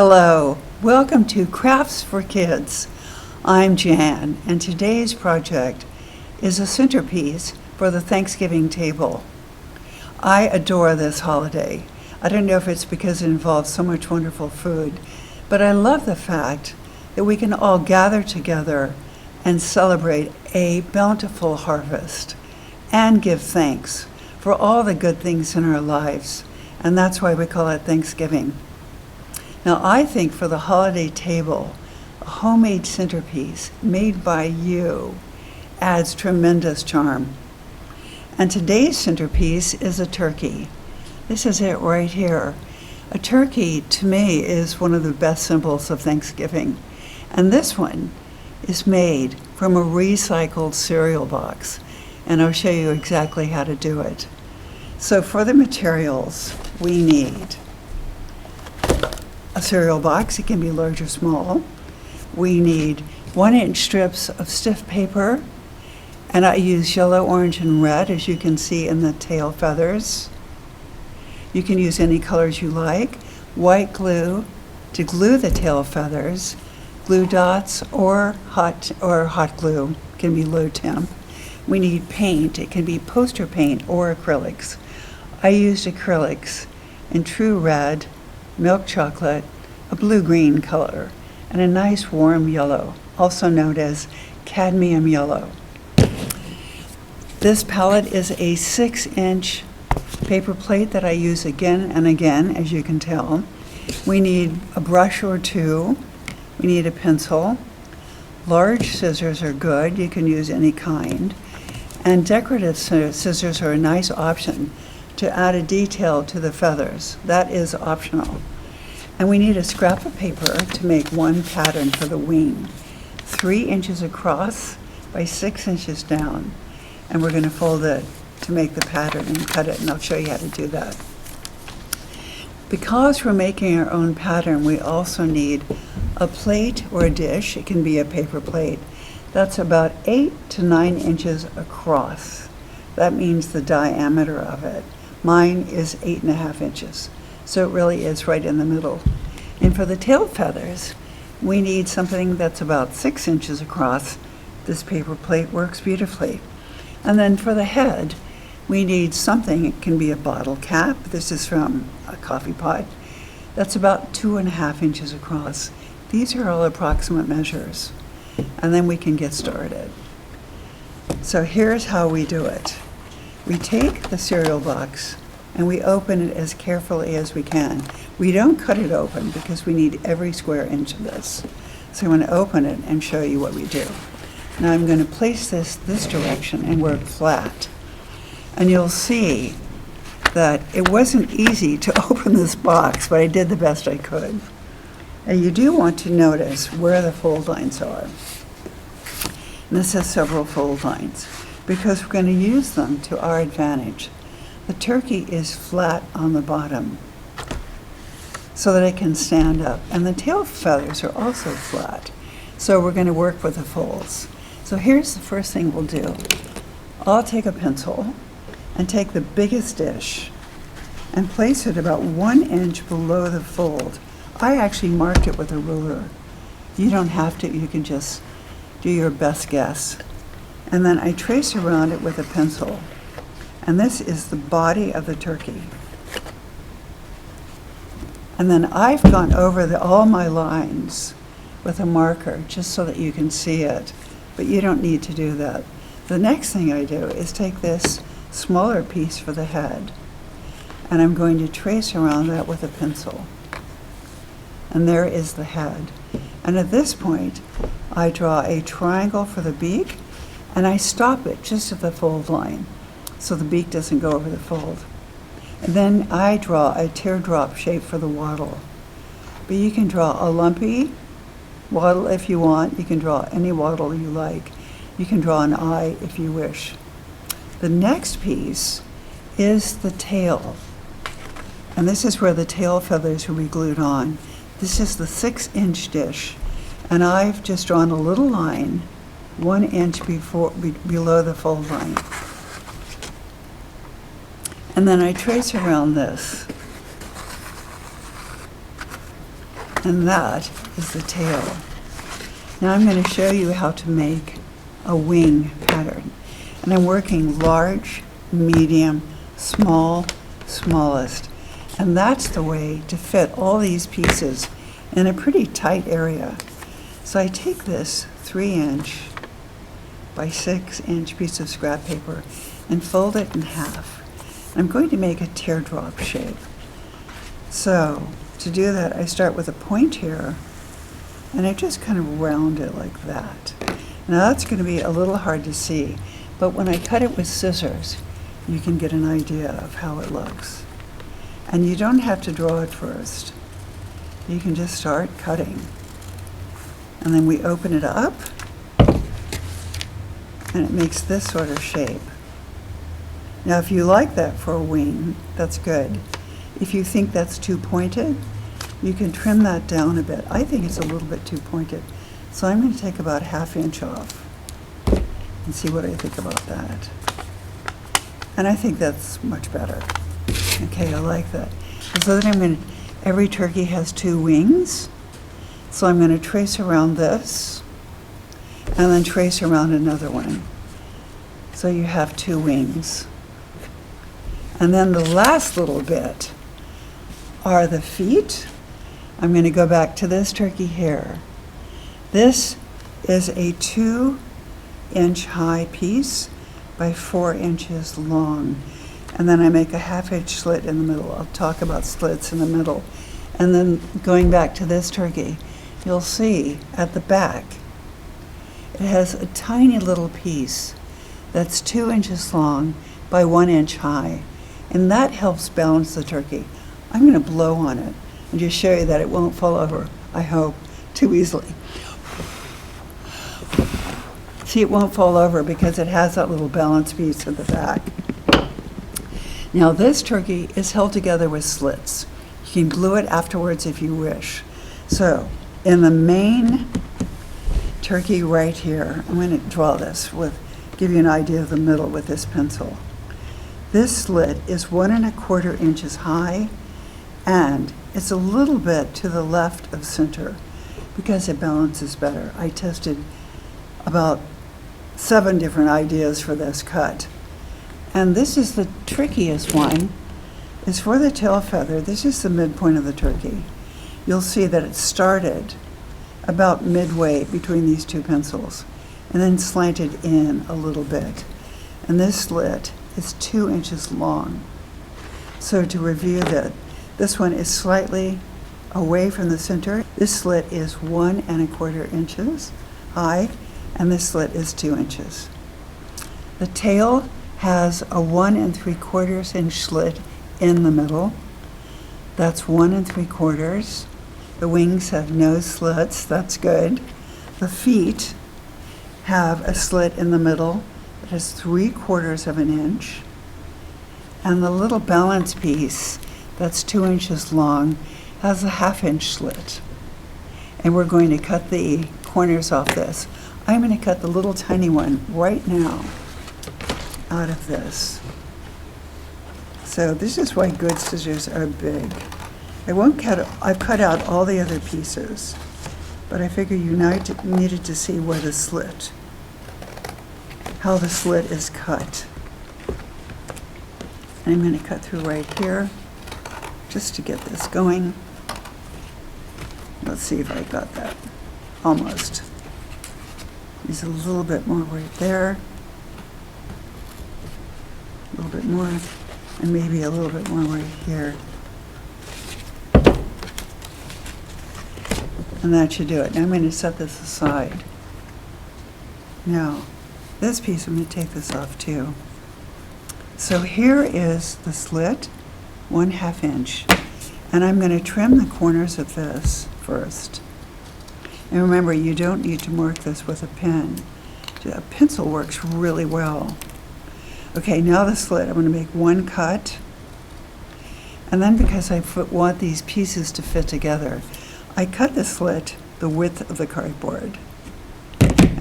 Hello, welcome to Crafts for Kids. I'm Jan, and today's project is a centerpiece for the Thanksgiving table. I adore this holiday. I don't know if it's because it involves so much wonderful food, but I love the fact that we can all gather together and celebrate a bountiful harvest and give thanks for all the good things in our lives, and that's why we call it Thanksgiving. Now, I think for the holiday table, a homemade centerpiece made by you adds tremendous charm. And today's centerpiece is a turkey. This is it right here. A turkey, to me, is one of the best symbols of Thanksgiving. And this one is made from a recycled cereal box. And I'll show you exactly how to do it. So for the materials, we need a cereal box. It can be large or small. We need 1-inch strips of stiff paper, and I use yellow, orange, and red, as you can see in the tail feathers. You can use any colors you like. White glue to glue the tail feathers, glue dots, or hot glue, can be low temp. We need paint. It can be poster paint or acrylics. I used acrylics in true red, milk chocolate, a blue-green color, and a nice warm yellow, also known as cadmium yellow. This palette is a 6-inch paper plate that I use again and again, as you can tell. We need a brush or two. We need a pencil. Large scissors are good. You can use any kind. And decorative scissors are a nice option to add a detail to the feathers. That is optional. And we need a scrap of paper to make one pattern for the wing, 3 inches across by 6 inches down. And we're going to fold it to make the pattern and cut it, and I'll show you how to do that. Because we're making our own pattern, we also need a plate or a dish. It can be a paper plate that's about 8 to 9 inches across. That means the diameter of it. Mine is 8.5 inches, so it really is right in the middle. And for the tail feathers, we need something that's about 6 inches across. This paper plate works beautifully. And then for the head, we need something. It can be a bottle cap. This is from a coffee pot. That's about 2.5 inches across. These are all approximate measures. And then we can get started. So here's how we do it. We take the cereal box and we open it as carefully as we can. We don't cut it open because we need every square inch of this. So I'm going to open it and show you what we do. Now I'm going to place this direction and work flat. And you'll see that it wasn't easy to open this box, but I did the best I could. And you do want to notice where the fold lines are. And this has several fold lines because we're going to use them to our advantage. The turkey is flat on the bottom so that it can stand up. And the tail feathers are also flat. So we're going to work with the folds. So here's the first thing we'll do. I'll take a pencil and take the biggest dish and place it about 1 inch below the fold. I actually marked it with a ruler. You don't have to, you can just do your best guess. And then I trace around it with a pencil. And this is the body of the turkey. And then I've gone over all my lines with a marker just so that you can see it. But you don't need to do that. The next thing I do is take this smaller piece for the head, and I'm going to trace around that with a pencil. And there is the head. And at this point, I draw a triangle for the beak, and I stop it just at the fold line, so the beak doesn't go over the fold. And then I draw a teardrop shape for the wattle. But you can draw a lumpy wattle if you want. You can draw any wattle you like. You can draw an eye if you wish. The next piece is the tail. And this is where the tail feathers will be glued on. This is the 6-inch dish. And I've just drawn a little line 1 inch below the fold line. And then I trace around this. And that is the tail. Now I'm going to show you how to make a wing pattern. And I'm working large, medium, small, smallest. And that's the way to fit all these pieces in a pretty tight area. So I take this 3" by 6" piece of scrap paper and fold it in half. I'm going to make a teardrop shape. So to do that, I start with a point here, and I just kind of round it like that. Now that's going to be a little hard to see, but when I cut it with scissors, you can get an idea of how it looks. And you don't have to draw it first. You can just start cutting. And then we open it up, and it makes this sort of shape. Now if you like that for a wing, that's good. If you think that's too pointed, you can trim that down a bit. I think it's a little bit too pointed. So I'm going to take about ½ off and see what I think about that. And I think that's much better. Okay, I like that. So then every turkey has 2 wings. So I'm going to trace around this and then trace around another one. So you have 2 wings. And then the last little bit are the feet. I'm going to go back to this turkey here. This is a 2" high piece by 4" long. And then I make a ½ slit in the middle. I'll talk about slits in the middle. And then going back to this turkey, you'll see at the back, it has a tiny little piece that's 2" long by 1" high. And that helps balance the turkey. I'm going to blow on it and just show you that it won't fall over, I hope, too easily. See, it won't fall over because it has that little balance piece at the back. Now this turkey is held together with slits. You can glue it afterwards if you wish. So in the main turkey right here, I'm going to draw this give you an idea of the middle with this pencil. This slit is 1 1/4 inches high, and it's a little bit to the left of center because it balances better. I tested about 7 different ideas for this cut. And this is the trickiest one. It's for the tail feather. This is the midpoint of the turkey. You'll see that it started about midway between these 2 pencils and then slanted in a little bit. And this slit is 2" long. So to review that, this one is slightly away from the center. This slit is 1 1/4 inches high, and this slit is 2 inches. The tail has a 1 3/4 inch slit in the middle. That's 1 3/4. The wings have no slits, that's good. The feet have a slit in the middle that is 3/4 inch. And the little balance piece that's 2 inches long has a ½ slit. And we're going to cut the corners off this. I'm going to cut the little tiny one right now out of this. So this is why good scissors are big. I've cut out all the other pieces, but I figure you needed to see where the slit, how the slit is cut. And I'm going to cut through right here just to get this going. Let's see if I got that. Almost. There's a little bit more right there. A little bit more, and maybe a little bit more right here. And that should do it. Now I'm going to set this aside. Now, this piece, I'm going to take this off too. So here is the slit, 1/2 inch. And I'm going to trim the corners of this first. And remember, you don't need to mark this with a pen. A pencil works really well. Okay, now the slit, I'm going to make 1 cut. And then because I want these pieces to fit together, I cut the slit the width of the cardboard.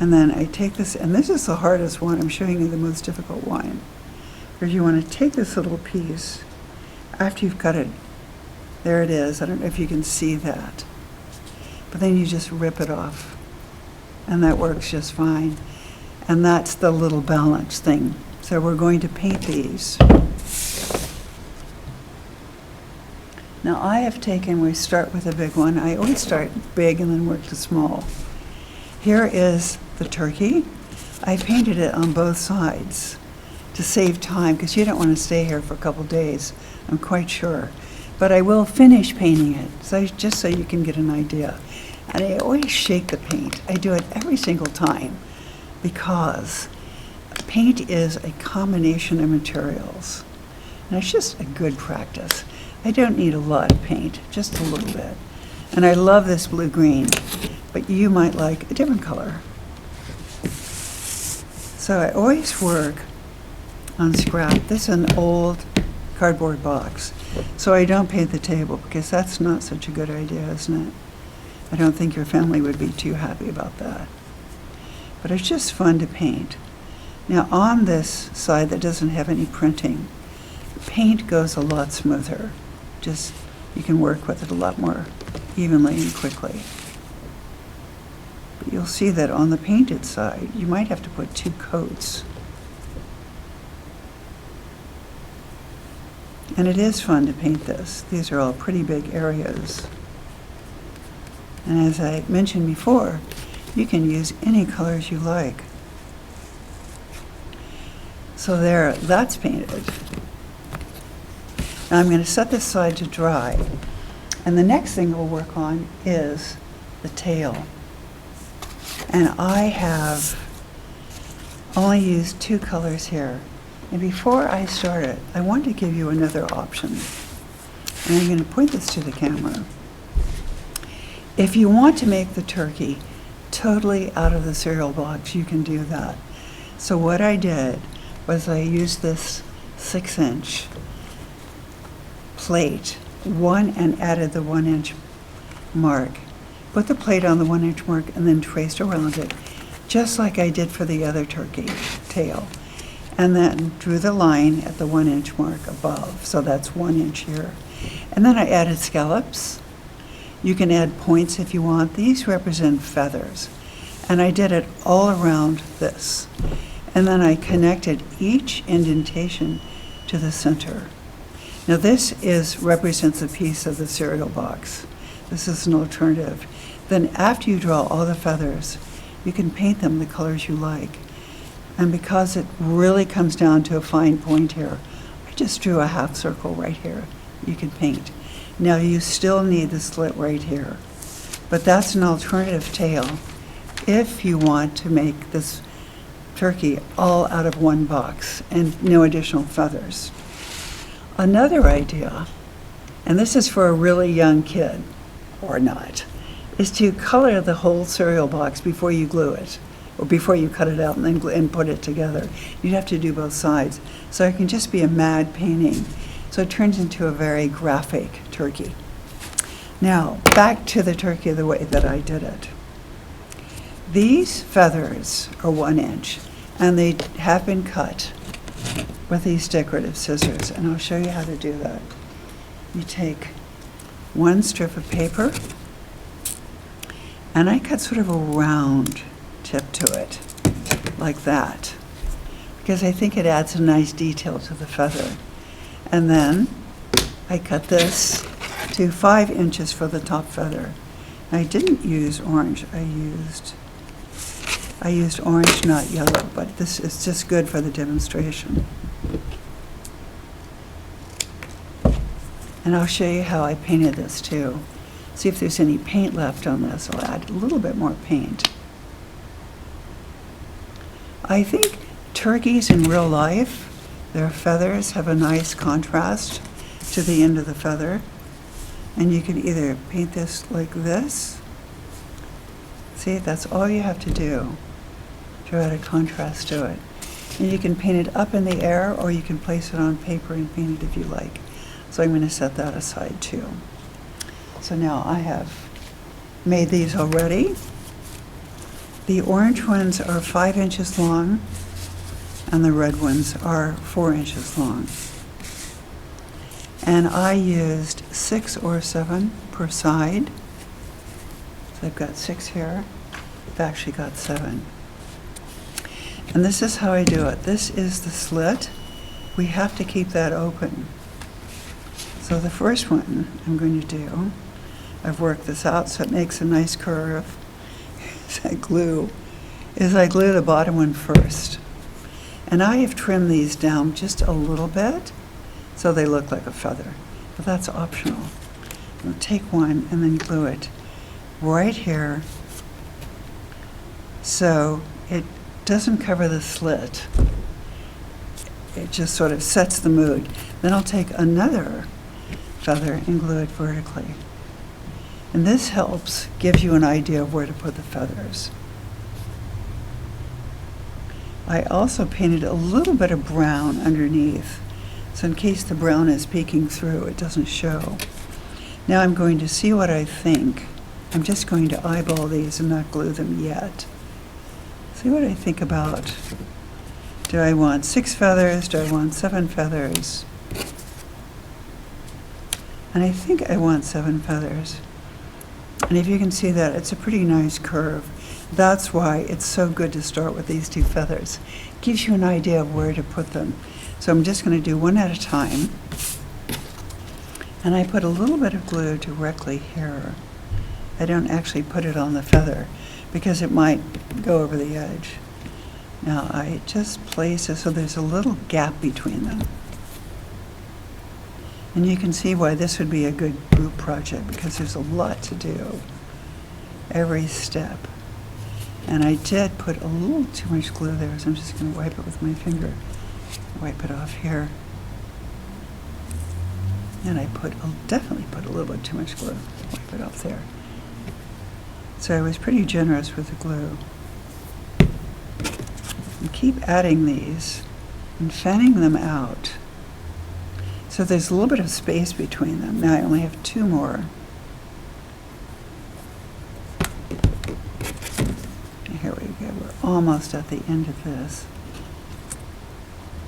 And then I take this, and this is the hardest one. I'm showing you the most difficult one. Where you want to take this little piece after you've cut it. There it is. I don't know if you can see that. but then you just rip it off, and that works just fine. And that's the little balance thing. So we're going to paint these. Now I have taken, we start with a big one. I always start big and then work to small. Here is the turkey. I painted it on both sides to save time, because you don't want to stay here for a couple days, I'm quite sure. But I will finish painting it, just so you can get an idea. And I always shake the paint. I do it every single time, because paint is a combination of materials. And it's just a good practice. I don't need a lot of paint, just a little bit. And I love this blue-green, but you might like a different color. So I always work on scrap. This is an old cardboard box. So I don't paint the table, because that's not such a good idea, isn't it? I don't think your family would be too happy about that. But it's just fun to paint. Now on this side that doesn't have any printing, the paint goes a lot smoother. Just, you can work with it a lot more evenly and quickly. But you'll see that on the painted side, you might have to put 2 coats. And it is fun to paint this. These are all pretty big areas. And as I mentioned before, you can use any colors you like. So there, that's painted. Now I'm going to set this side to dry. And the next thing we'll work on is the tail. And I have only used 2 colors here. And before I start it, I want to give you another option. And I'm going to point this to the camera. If you want to make the turkey totally out of the cereal box, you can do that. So what I did was I used this 6-inch plate, and added the 1-inch mark. Put the plate on the 1-inch mark and then traced around it, just like I did for the other turkey tail. And then drew the line at the 1-inch mark above, so that's 1 inch here. And then I added scallops. You can add points if you want. These represent feathers. And I did it all around this. And then I connected each indentation to the center. Now this represents a piece of the cereal box. This is an alternative. Then after you draw all the feathers, you can paint them the colors you like. And because it really comes down to a fine point here, I just drew a half circle right here. You can paint. Now you still need the slit right here. But that's an alternative tail if you want to make this turkey all out of one box and no additional feathers. Another idea, and this is for a really young kid, or not, is to color the whole cereal box before you glue it, or before you cut it out and then put it together. You'd have to do both sides. So it can just be a mad painting. So it turns into a very graphic turkey. Now, back to the turkey the way that I did it. These feathers are 1 inch, and they have been cut with these decorative scissors, and I'll show you how to do that. You take 1 strip of paper, and I cut sort of a round tip to it, like that, because I think it adds a nice detail to the feather. And then I cut this to 5 inches for the top feather. I didn't use orange, I used orange, not yellow, but this is just good for the demonstration. And I'll show you how I painted this too. See if there's any paint left on this. I'll add a little bit more paint. I think turkeys in real life, their feathers have a nice contrast to the end of the feather. And you can either paint this like this. See, that's all you have to do to add a contrast to it. And you can paint it up in the air, or you can place it on paper and paint it if you like. So I'm going to set that aside too. So now I have made these already. The orange ones are 5 inches long, and the red ones are 4 inches long. And I used 6 or 7 per side. So I've got 6 here. I've actually got 7. And this is how I do it. This is the slit. We have to keep that open. So the first one I'm going to do, I've worked this out so it makes a nice curve. I glue the bottom one first. And I have trimmed these down just a little bit so they look like a feather, but that's optional. I'll take one and then glue it right here so it doesn't cover the slit. It just sort of sets the mood. Then I'll take another feather and glue it vertically. And this helps give you an idea of where to put the feathers. I also painted a little bit of brown underneath, so in case the brown is peeking through, it doesn't show. Now I'm going to see what I think. I'm just going to eyeball these and not glue them yet. See what I think about. Do I want 6 feathers? Do I want 7 feathers? And I think I want 7 feathers. And if you can see that, it's a pretty nice curve. That's why it's so good to start with these 2 feathers. It gives you an idea of where to put them. So I'm just going to do one at a time. And I put a little bit of glue directly here. I don't actually put it on the feather because it might go over the edge. Now I just place it so there's a little gap between them. And you can see why this would be a good group project because there's a lot to do every step. And I did put a little too much glue there, so I'm just going to wipe it with my finger. Wipe it off here. And I definitely put a little bit too much glue. Wipe it off there. So I was pretty generous with the glue. And keep adding these and fanning them out. So there's a little bit of space between them. Now I only have 2 more. Here we go. We're almost at the end of this.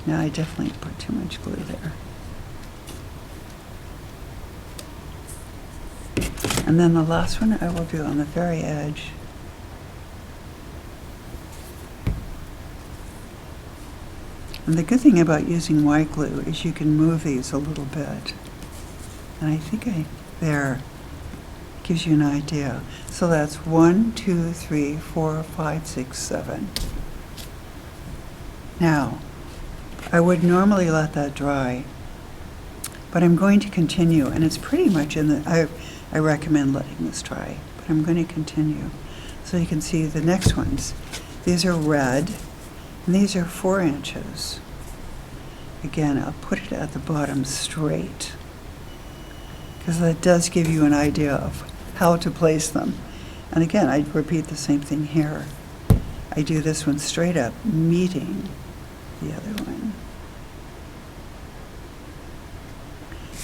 Now I definitely put too much glue there. And then the last one I will do on the very edge. And the good thing about using white glue is you can move these a little bit. And I think there gives you an idea. So that's 1, 2, 3, 4, 5, 6, 7. Now, I would normally let that dry, but I'm going to continue, and it's pretty much I recommend letting this dry, but I'm going to continue. So you can see the next ones. These are red, and these are 4 inches. Again, I'll put it at the bottom straight, because that does give you an idea of how to place them. And again, I repeat the same thing here. I do this one straight up, meeting the other one.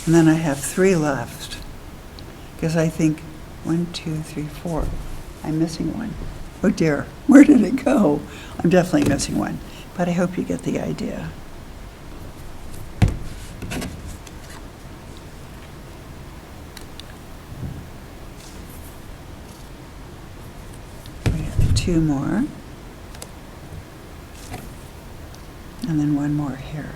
And then I have 3 left, because I think 1, 2, 3, 4. I'm missing one. Oh dear, where did it go? I'm definitely missing one, but I hope you get the idea. We have 2 more, and then 1 more here.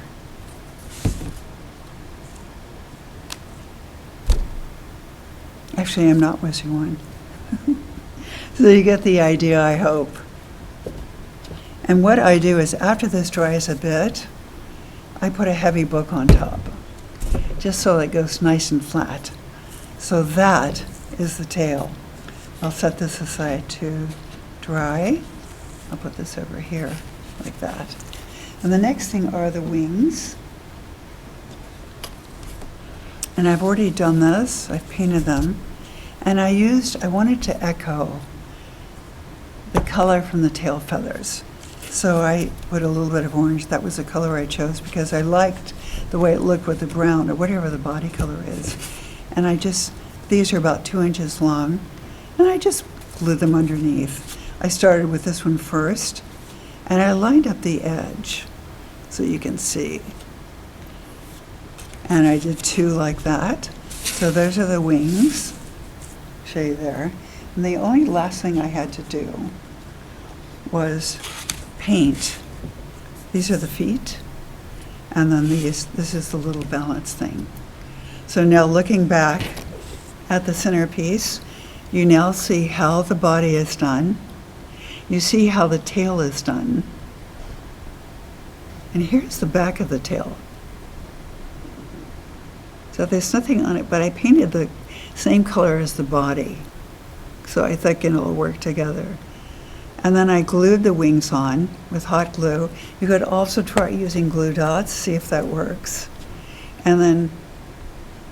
Actually, I'm not missing one. So you get the idea, I hope. And what I do is after this dries a bit, I put a heavy book on top, just so it goes nice and flat. So that is the tail. I'll set this aside to dry. I'll put this over here like that. And the next thing are the wings. And I've already done this, I've painted them. And I wanted to echo the color from the tail feathers. So I put a little bit of orange. That was the color I chose because I liked the way it looked with the brown or whatever the body color is. And these are about 2 inches long, and I just glued them underneath. I started with this one first, and I lined up the edge so you can see. And I did 2 like that. So those are the wings. Show you there. And the only last thing I had to do was paint. These are the feet, and then this is the little balance thing. So now looking back at the centerpiece, you now see how the body is done. You see how the tail is done. And here's the back of the tail. So there's nothing on it, but I painted the same color as the body. So I think it'll work together. And then I glued the wings on with hot glue. You could also try using glue dots, see if that works. And then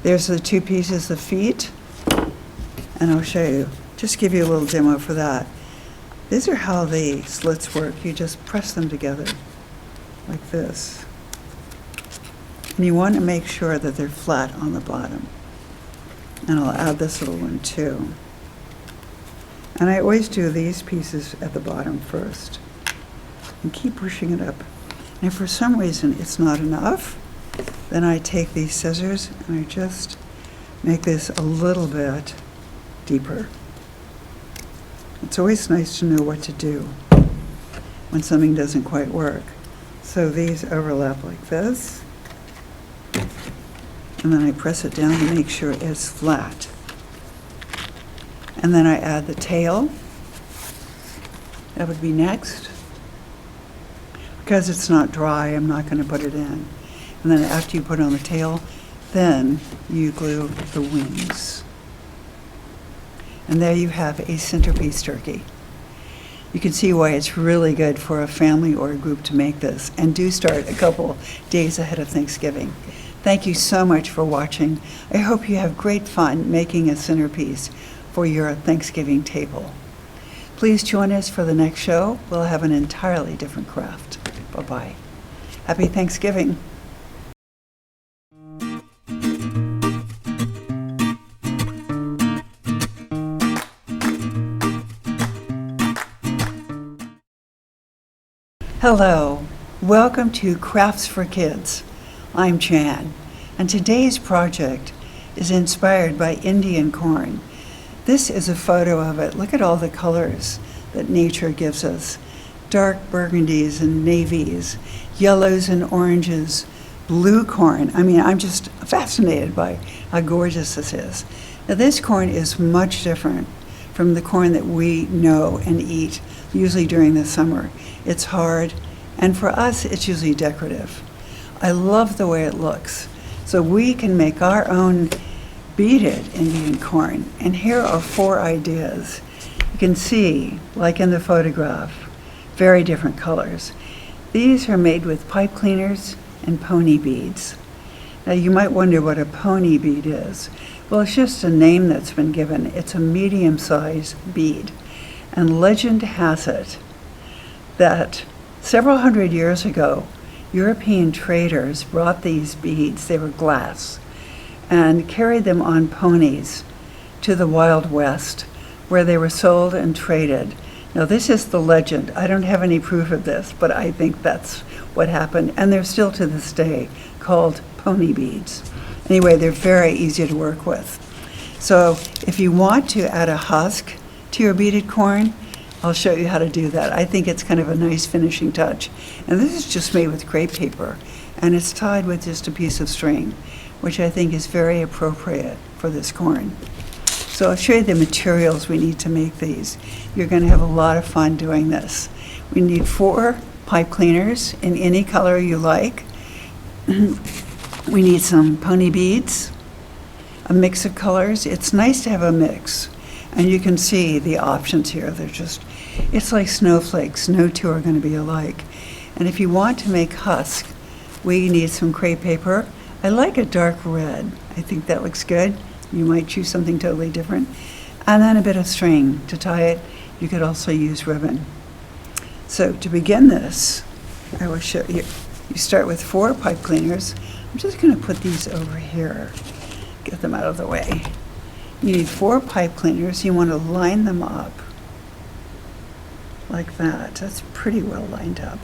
there's the two pieces of feet. And I'll show you, just give you a little demo for that. These are how the slits work. You just press them together like this. And you want to make sure that they're flat on the bottom. And I'll add this little one too. And I always do these pieces at the bottom first and keep pushing it up. And if for some reason it's not enough, then I take these scissors and I just make this a little bit deeper. It's always nice to know what to do when something doesn't quite work. So these overlap like this, and then I press it down to make sure it's flat. And then I add the tail. That would be next. Because it's not dry, I'm not going to put it in. And then after you put on the tail, then you glue the wings. And there you have a centerpiece turkey. You can see why it's really good for a family or a group to make this. And do start a couple days ahead of Thanksgiving. Thank you so much for watching. I hope you have great fun making a centerpiece for your Thanksgiving table. Please join us for the next show. We'll have an entirely different craft. Bye-bye. Happy Thanksgiving. Hello, welcome to Crafts for Kids. I'm Jann, and today's project is inspired by Indian corn. This is a photo of it. Look at all the colors that nature gives us. Dark burgundies and navies, yellows and oranges, blue corn. I mean, I'm just fascinated by how gorgeous this is. Now, this corn is much different from the corn that we know and eat, usually during the summer. It's hard, and for us, it's usually decorative. I love the way it looks. So we can make our own beaded Indian corn. And here are 4 ideas. You can see, like in the photograph, very different colors. These are made with pipe cleaners and pony beads. Now you might wonder what a pony bead is. Well, it's just a name that's been given. It's a medium-sized bead. And legend has it that several hundred years ago, European traders brought these beads, they were glass, and carried them on ponies to the Wild West, where they were sold and traded. Now, this is the legend. I don't have any proof of this, but I think that's what happened. And they're still to this day called pony beads. Anyway, they're very easy to work with. So if you want to add a husk to your beaded corn, I'll show you how to do that. I think it's kind of a nice finishing touch. And this is just made with crepe paper, and it's tied with just a piece of string, which I think is very appropriate for this corn. So I'll show you the materials we need to make these. You're going to have a lot of fun doing this. We need 4 pipe cleaners in any color you like. We need some pony beads, a mix of colors. It's nice to have a mix. And you can see the options here. They're just, it's like snowflakes. No two are going to be alike. And if you want to make husk, we need some crepe paper. I like a dark red. I think that looks good. You might choose something totally different. And then a bit of string to tie it. You could also use ribbon. So to begin this, I will show you. You start with 4 pipe cleaners. I'm just going to put these over here, get them out of the way. You need 4 pipe cleaners. You want to line them up like that. That's pretty well lined up.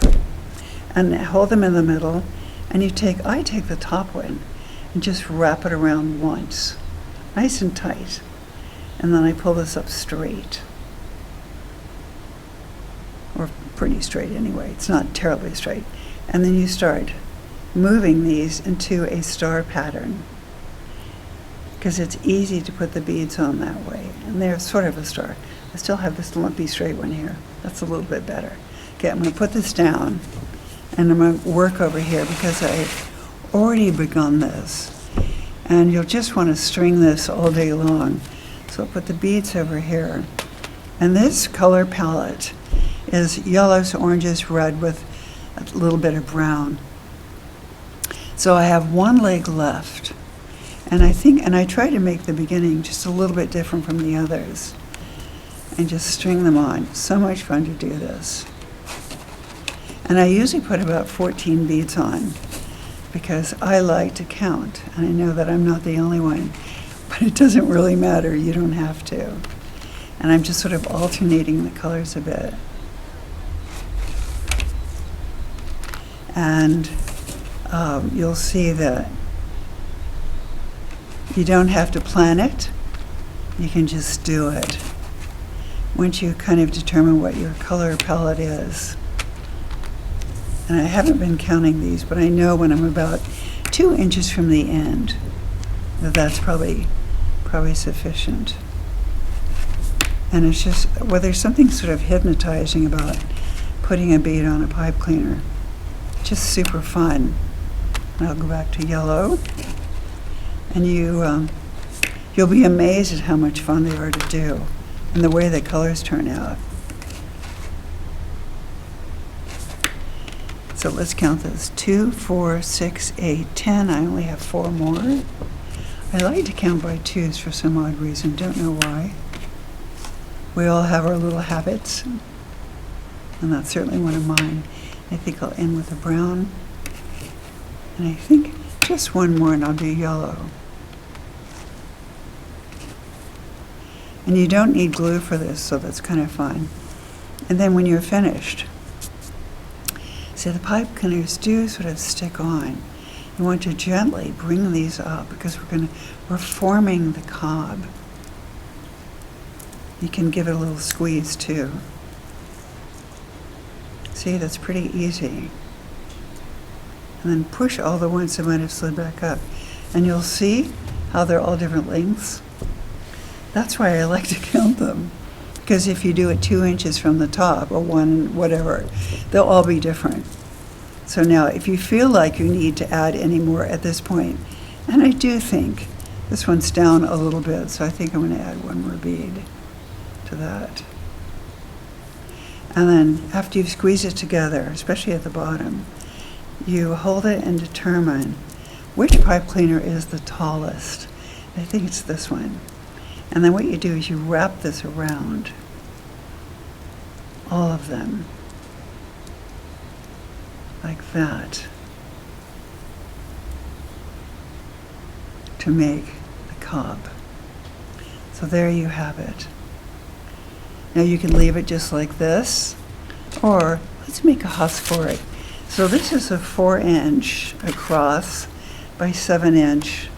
And hold them in the middle. And I take the top one and just wrap it around once, nice and tight. And then I pull this up straight. Or pretty straight anyway. It's not terribly straight. And then you start moving these into a star pattern, because it's easy to put the beads on that way. And they're sort of a star. I still have this lumpy straight one here. That's a little bit better. Okay, I'm going to put this down, and I'm going to work over here because I've already begun this. And you'll just want to string this all day long. So I'll put the beads over here. And this color palette is yellows, oranges, red with a little bit of brown. So I have one leg left. And I try to make the beginning just a little bit different from the others. And just string them on. So much fun to do this. And I usually put about 14 beads on, because I like to count. And I know that I'm not the only one. But it doesn't really matter. You don't have to. And I'm just sort of alternating the colors a bit. And you'll see that you don't have to plan it. You can just do it once you kind of determine what your color palette is. And I haven't been counting these, but I know when I'm about 2 inches from the end that that's probably sufficient. And it's just, well, there's something sort of hypnotizing about putting a bead on a pipe cleaner. Just super fun. And I'll go back to yellow. And you'll be amazed at how much fun they are to do and the way the colors turn out. So let's count this. 2, 4, 6, 8, 10. I only have 4 more. I like to count by twos for some odd reason. Don't know why. We all have our little habits. And that's certainly one of mine. I think I'll end with a brown. And I think just one more and I'll do yellow. And you don't need glue for this, so that's kind of fun. And then when you're finished, see, the pipe cleaners do sort of stick on. You want to gently bring these up because we're forming the cob. You can give it a little squeeze too. See, that's pretty easy. And then push all the ones that might have slid back up. And you'll see how they're all different lengths. That's why I like to count them. Because if you do it 2 inches from the top, or 1, whatever, they'll all be different. So now, if you feel like you need to add any more at this point, and I do think this one's down a little bit, so I think I'm going to add one more bead to that. And then after you've squeezed it together, especially at the bottom, you hold it and determine which pipe cleaner is the tallest. I think it's this one. And then what you do is you wrap this around all of them, like that, to make the cob. So there you have it. Now you can leave it just like this, or let's make a husk for it. So this is a 4-inch across by 7-inch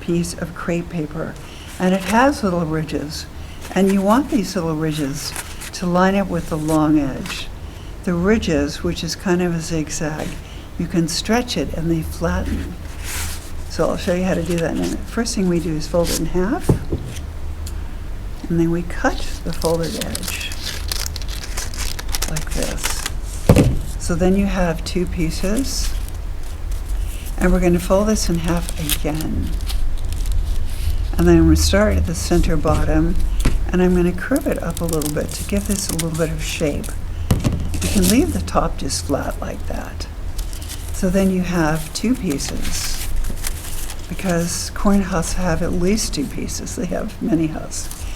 piece of crepe paper, and it has little ridges, and you want these little ridges to line up with the long edge. The ridges, which is kind of a zigzag, you can stretch it and they flatten. So I'll show you how to do that in a minute. First thing we do is fold it in half, and then we cut the folded edge like this. So then you have 2 pieces, and we're going to fold this in half again. And then I'm going to start at the center bottom, and I'm going to curve it up a little bit to give this a little bit of shape. You can leave the top just flat like that. So then you have 2 pieces, because corn husks have at least 2 pieces. They have many husks.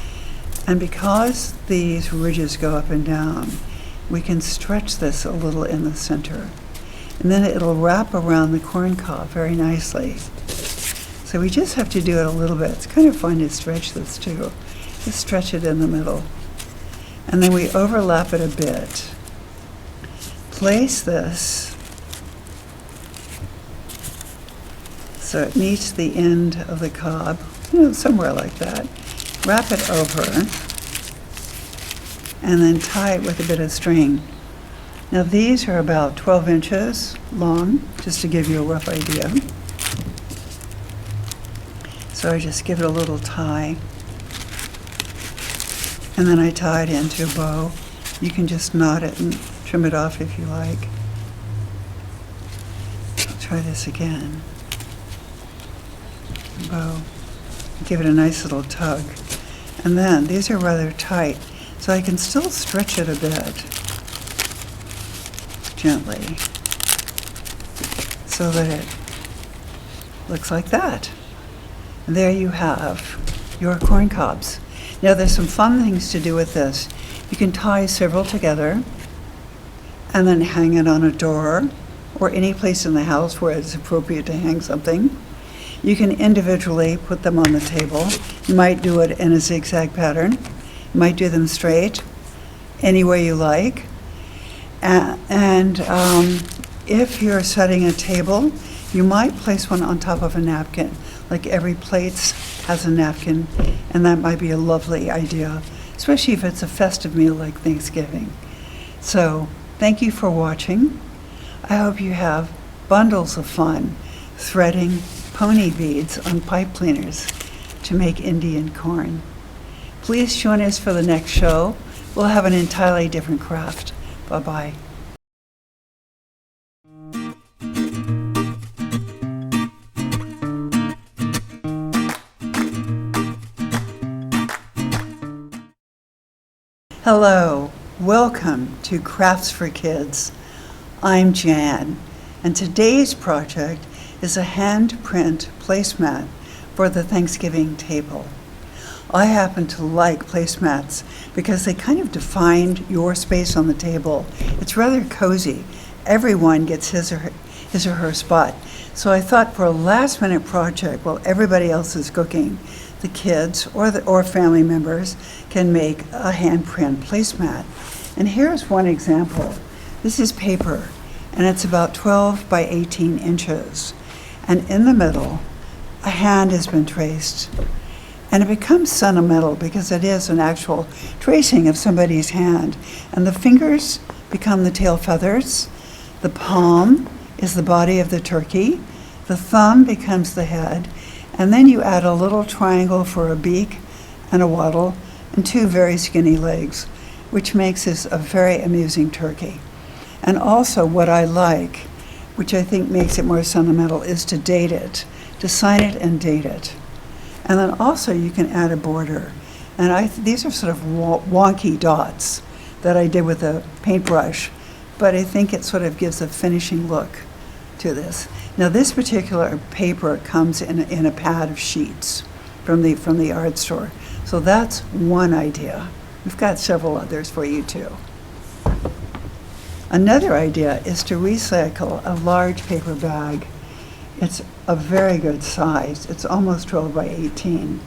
And because these ridges go up and down, we can stretch this a little in the center. And then it'll wrap around the corn cob very nicely. So we just have to do it a little bit. It's kind of fun to stretch this too. Just stretch it in the middle. And then we overlap it a bit. Place this so it meets the end of the cob, somewhere like that. wrap it over, and then tie it with a bit of string. Now these are about 12 inches long, just to give you a rough idea. So I just give it a little tie, and then I tie it into a bow. You can just knot it and trim it off if you like. I'll try this again. Bow. Give it a nice little tug. And then these are rather tight, so I can still stretch it a bit gently so that it looks like that. And there you have your corn cobs. Now there's some fun things to do with this. You can tie several together and then hang it on a door or any place in the house where it's appropriate to hang something. You can individually put them on the table. You might do it in a zigzag pattern. You might do them straight, any way you like. And if you're setting a table, you might place one on top of a napkin. Like every plate has a napkin, and that might be a lovely idea, especially if it's a festive meal like Thanksgiving. So, thank you for watching. I hope you have bundles of fun threading pony beads on pipe cleaners to make Indian corn. Please join us for the next show. We'll have an entirely different craft. Bye-bye. Hello, welcome to Crafts for Kids. I'm Jann, and today's project is a handprint placemat for the Thanksgiving table. I happen to like placemats because they kind of define your space on the table. It's rather cozy. Everyone gets his or her spot. So I thought for a last-minute project, while everybody else is cooking, the kids or family members can make a handprint placemat. And here's one example. This is paper, and it's about 12 by 18 inches. And in the middle, a hand has been traced. And it becomes sentimental because it is an actual tracing of somebody's hand. And the fingers become the tail feathers. The palm is the body of the turkey. The thumb becomes the head. And then you add a little triangle for a beak and a wattle and two very skinny legs, which makes this a very amusing turkey. And also what I like, which I think makes it more sentimental, is to date it, to sign it and date it. And then also you can add a border. And these are sort of wonky dots that I did with a paintbrush, but I think it sort of gives a finishing look to this. Now this particular paper comes in a pad of sheets from the art store. So that's one idea. We've got several others for you too. Another idea is to recycle a large paper bag. It's a very good size. It's almost 12 by 18.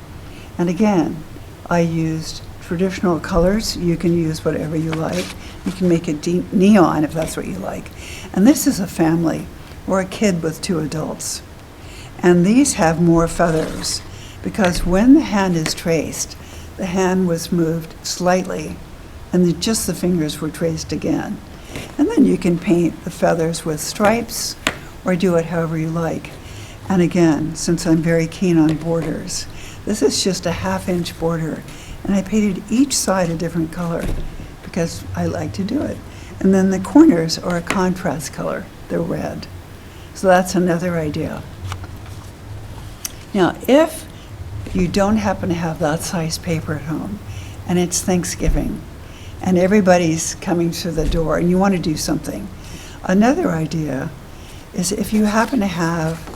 And again, I used traditional colors. You can use whatever you like. You can make it neon if that's what you like. And this is a family or a kid with two adults. And these have more feathers because when the hand is traced, the hand was moved slightly and just the fingers were traced again. And then you can paint the feathers with stripes or do it however you like. And again, since I'm very keen on borders, this is just a 1/2-inch border. And I painted each side a different color because I like to do it. And then the corners are a contrast color. They're red. So that's another idea. Now, if you don't happen to have that size paper at home and it's Thanksgiving and everybody's coming through the door and you want to do something, another idea is if you happen to have,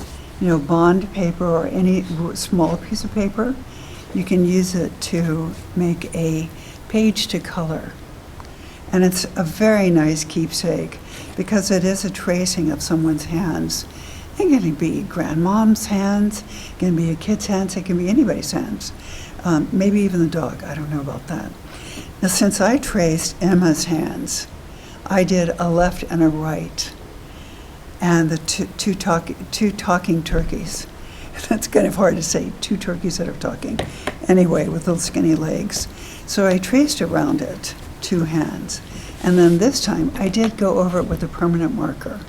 bond paper or any small piece of paper, you can use it to make a page to color. And it's a very nice keepsake because it is a tracing of someone's hands. It can be grandmom's hands, it can be a kid's hands, it can be anybody's hands. Maybe even the dog, I don't know about that. Now since I traced Emma's hands, I did a left and a right. And the two talking turkeys That's kind of hard to say, two turkeys that are talking. Anyway, with little skinny legs. So I traced around it, two hands. And then this time, I did go over it with a permanent marker.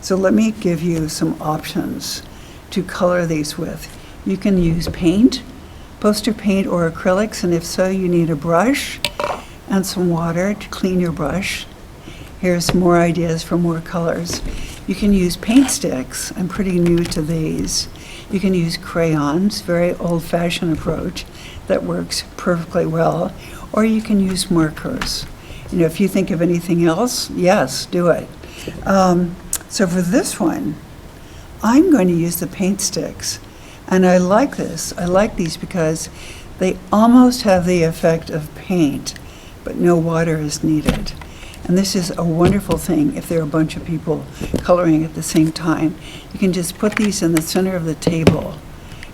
So let me give you some options to color these with. You can use paint, poster paint or acrylics, and if so, you need a brush and some water to clean your brush. Here's more ideas for more colors. You can use paint sticks. I'm pretty new to these. You can use crayons, very old-fashioned approach that works perfectly well, or you can use markers. You know, if you think of anything else, yes, do it. So for this one, I'm going to use the paint sticks. And I like this. I like these because they almost have the effect of paint, but no water is needed. And this is a wonderful thing if there are a bunch of people coloring at the same time. You can just put these in the center of the table,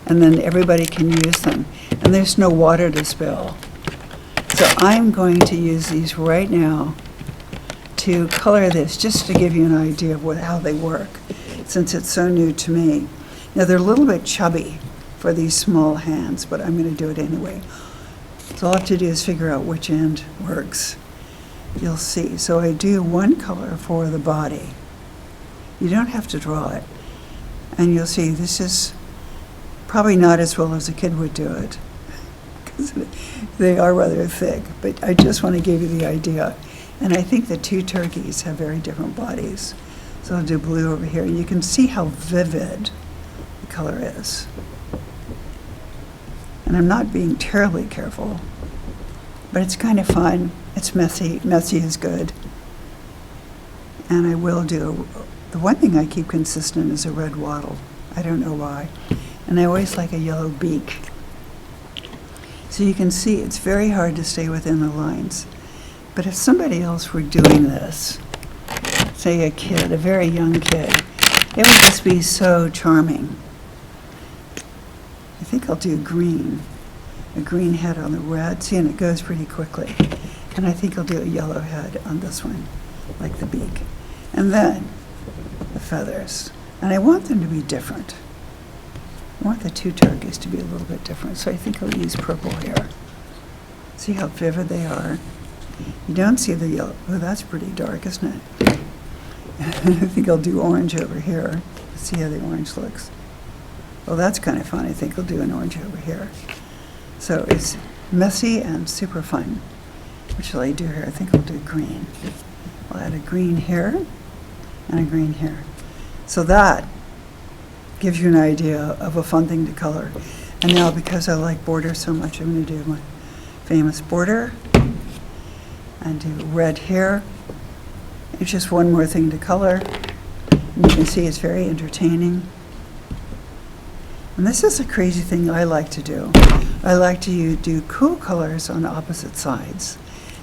and then everybody can use them. And there's no water to spill. So I'm going to use these right now to color this, just to give you an idea of how they work, since it's so new to me. Now they're a little bit chubby for these small hands, but I'm going to do it anyway. So all I have to do is figure out which end works. You'll see. So I do one color for the body. You don't have to draw it. And you'll see this is probably not as well as a kid would do it, because they are rather thick, but I just want to give you the idea. And I think the two turkeys have very different bodies. So I'll do blue over here. You can see how vivid the color is. And I'm not being terribly careful, but it's kind of fun. It's messy. Messy is good. And I will do, the one thing I keep consistent is a red wattle. I don't know why. And I always like a yellow beak. So you can see it's very hard to stay within the lines. But if somebody else were doing this, say a kid, a very young kid, it would just be so charming. I think I'll do green, a green head on the red. See, and it goes pretty quickly. And I think I'll do a yellow head on this one, like the beak. And then the feathers. And I want them to be different. I want the two turkeys to be a little bit different, so I think I'll use purple here. See how vivid they are? You don't see the yellow. Oh, that's pretty dark, isn't it? I think I'll do orange over here. Let's see how the orange looks. Well, that's kind of fun. I think I'll do an orange over here. So it's messy and super fun. What shall I do here? I think I'll do green. I'll add a green here and a green here. So that gives you an idea of a fun thing to color. And now, because I like border so much, I'm going to do my famous border and do red here. It's just one more thing to color. And you can see it's very entertaining. And this is a crazy thing I like to do. I like to do cool colors on opposite sides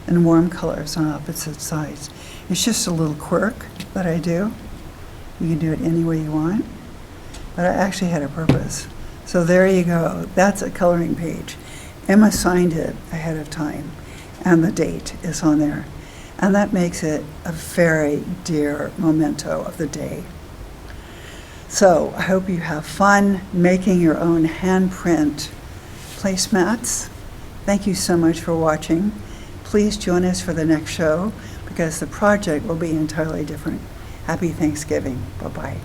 and warm colors on opposite sides. It's just a little quirk that I do. You can do it any way you want, but I actually had a purpose. So there you go. That's a coloring page. Emma signed it ahead of time, and the date is on there. And that makes it a very dear memento of the day. So I hope you have fun making your own handprint placemats. Thank you so much for watching. Please join us for the next show, because the project will be entirely different. Happy Thanksgiving. Bye-bye.